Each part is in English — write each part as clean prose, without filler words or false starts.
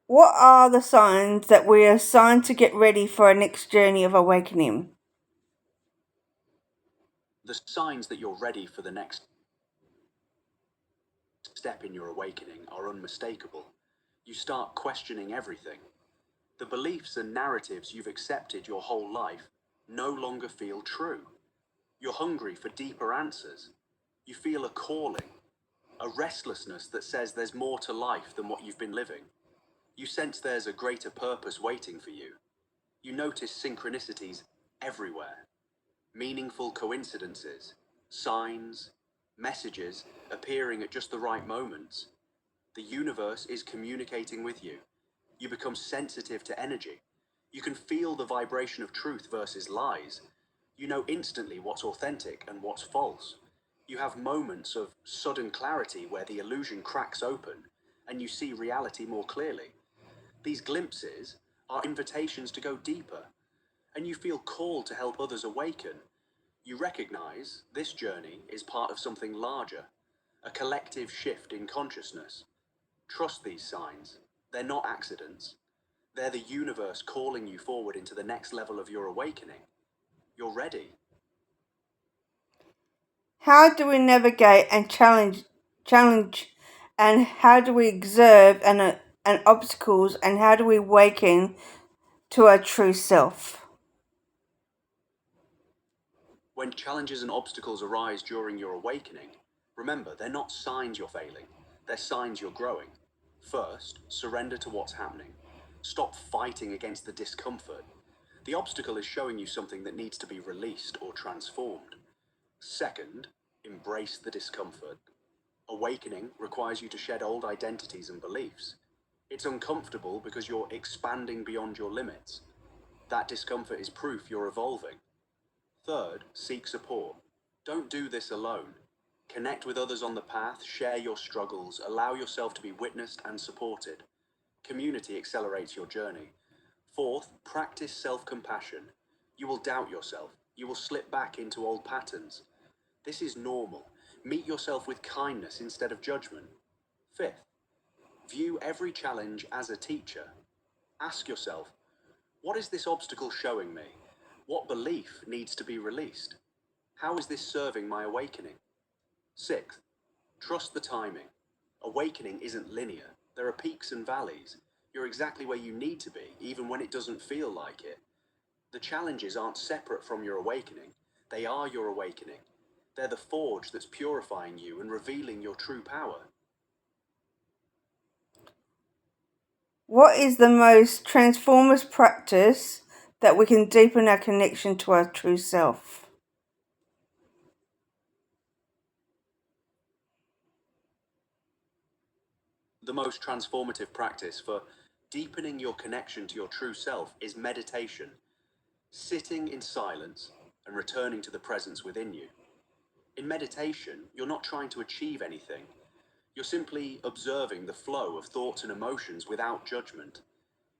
What are the signs that we are assigned to get ready for our next journey of awakening? The signs that you're ready for the next step in your awakening are unmistakable. You start questioning everything. The beliefs and narratives you've accepted your whole life no longer feel true. You're hungry for deeper answers. You feel a calling, a restlessness that says there's more to life than what you've been living. You sense there's a greater purpose waiting for you. You notice synchronicities everywhere, meaningful coincidences, signs, messages appearing at just the right moments. The universe is communicating with you. You become sensitive to energy. You can feel the vibration of truth versus lies. You know instantly what's authentic and what's false. You have moments of sudden clarity where the illusion cracks open and you see reality more clearly. These glimpses are invitations to go deeper, and you feel called to help others awaken. You recognize this journey is part of something larger, a collective shift in consciousness. Trust these signs. They're not accidents. They're the universe calling you forward into the next level of your awakening. You're ready. How do we navigate and challenge and how do we observe and obstacles and how do we awaken to our true self? When challenges and obstacles arise during your awakening, remember they're not signs you're failing, they're signs you're growing. First, surrender to what's happening. Stop fighting against the discomfort. The obstacle is showing you something that needs to be released or transformed. Second, embrace the discomfort. Awakening requires you to shed old identities and beliefs. It's uncomfortable because you're expanding beyond your limits. That discomfort is proof you're evolving. Third, seek support. Don't do this alone. Connect with others on the path, share your struggles, allow yourself to be witnessed and supported. Community accelerates your journey. Fourth, practice self-compassion. You will doubt yourself. You will slip back into old patterns. This is normal. Meet yourself with kindness instead of judgment. Fifth, view every challenge as a teacher. Ask yourself, what is this obstacle showing me? What belief needs to be released? How is this serving my awakening? Sixth, trust the timing. Awakening isn't linear. There are peaks and valleys. You're exactly where you need to be, even when it doesn't feel like it. The challenges aren't separate from your awakening. They are your awakening. They're the forge that's purifying you and revealing your true power. What is the most transformative practice that we can deepen our connection to our true self? The most transformative practice for deepening your connection to your true self is meditation, sitting in silence and returning to the presence within you. In meditation, you're not trying to achieve anything. You're simply observing the flow of thoughts and emotions without judgment.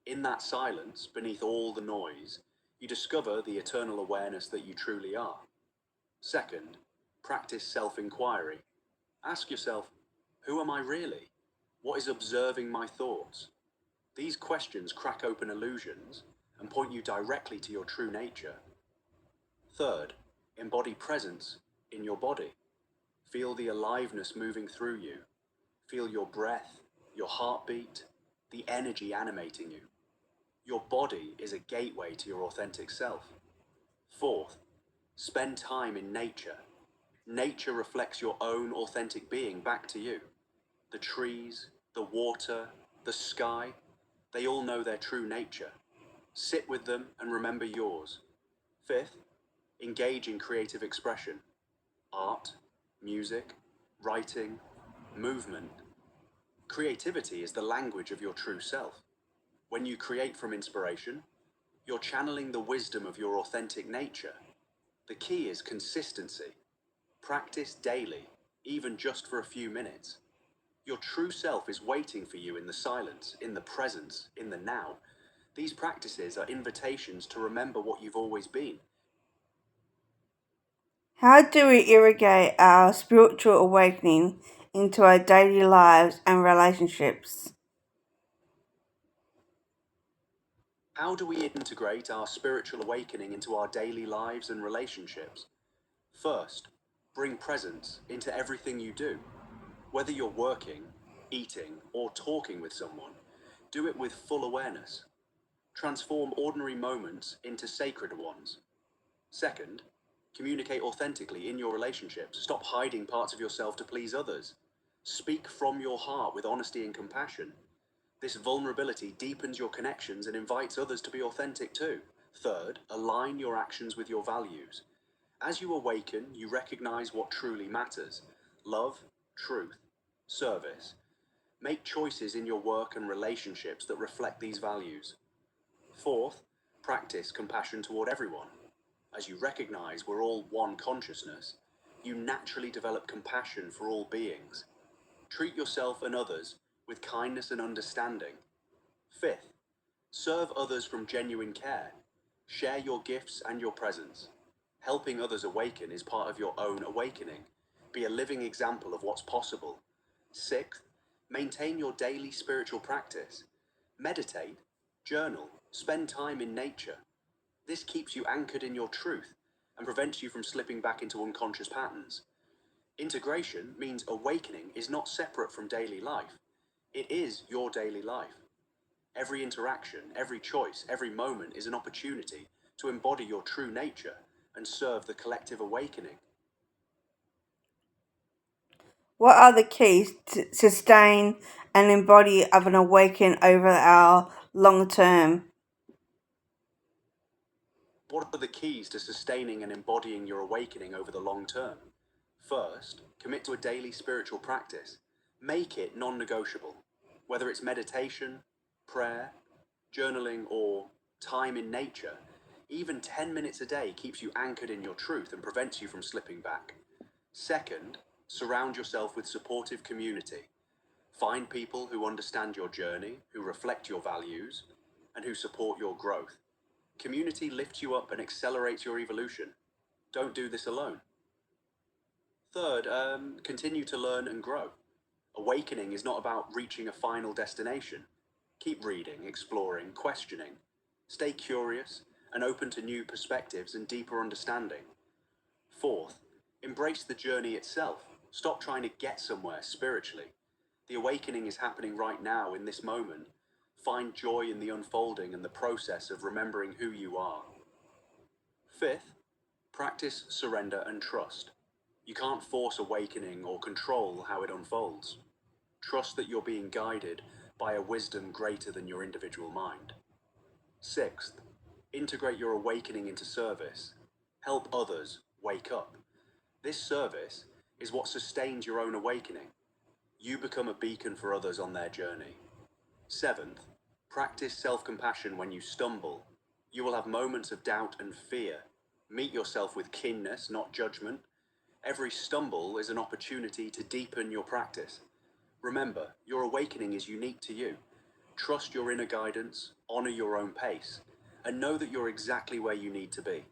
In that silence, beneath all the noise, you discover the eternal awareness that you truly are. Second, practice self-inquiry. Ask yourself, who am I really? What is observing my thoughts? These questions crack open illusions and point you directly to your true nature. Third, embody presence in your body. Feel the aliveness moving through you. Feel your breath, your heartbeat, the energy animating you. Your body is a gateway to your authentic self. Fourth, spend time in nature. Nature reflects your own authentic being back to you. The trees, the water, the sky, they all know their true nature. Sit with them and remember yours. Fifth, engage in creative expression. Art, music, writing, movement. Creativity is the language of your true self. When you create from inspiration, you're channeling the wisdom of your authentic nature. The key is consistency. Practice daily, even just for a few minutes. Your true self is waiting for you in the silence, in the presence, in the now. These practices are invitations to remember what you've always been. How do we irrigate our spiritual awakening into our daily lives and relationships? How do we integrate our spiritual awakening into our daily lives and relationships? First, bring presence into everything you do. Whether you're working, eating, or talking with someone, do it with full awareness. Transform ordinary moments into sacred ones. Second, communicate authentically in your relationships. Stop hiding parts of yourself to please others. Speak from your heart with honesty and compassion. This vulnerability deepens your connections and invites others to be authentic too. Third, align your actions with your values. As you awaken, you recognize what truly matters: love, truth, service. Make choices in your work and relationships that reflect these values. Fourth, practice compassion toward everyone. As you recognize we're all one consciousness, you naturally develop compassion for all beings. Treat yourself and others with kindness and understanding. Fifth, serve others from genuine care. Share your gifts and your presence. Helping others awaken is part of your own awakening. Be a living example of what's possible. Sixth, maintain your daily spiritual practice. Meditate, journal, spend time in nature. This keeps you anchored in your truth and prevents you from slipping back into unconscious patterns. Integration means awakening is not separate from daily life. It is your daily life. Every interaction, every choice, every moment is an opportunity to embody your true nature and serve the collective awakening. What are the keys to sustain and embody of an awakening over our long term? What are the keys to sustaining and embodying your awakening over the long term? First, commit to a daily spiritual practice. Make it non-negotiable. Whether it's meditation, prayer, journaling, or time in nature, even 10 minutes a day keeps you anchored in your truth and prevents you from slipping back. Second, surround yourself with supportive community. Find people who understand your journey, who reflect your values, and who support your growth. Community lifts you up and accelerates your evolution. Don't do this alone. Third, continue to learn and grow. Awakening is not about reaching a final destination. Keep reading, exploring, questioning. Stay curious and open to new perspectives and deeper understanding. Fourth, embrace the journey itself. Stop trying to get somewhere spiritually. The awakening is happening right now in this moment. Find joy in the unfolding and the process of remembering who you are. Fifth, practice surrender and trust. You can't force awakening or control how it unfolds. Trust that you're being guided by a wisdom greater than your individual mind. Sixth, integrate your awakening into service. Help others wake up. This service is what sustains your own awakening. You become a beacon for others on their journey. Seventh, practice self-compassion when you stumble. You will have moments of doubt and fear. Meet yourself with keenness, not judgment. Every stumble is an opportunity to deepen your practice. Remember, your awakening is unique to you. Trust your inner guidance, honor your own pace, and know that you're exactly where you need to be.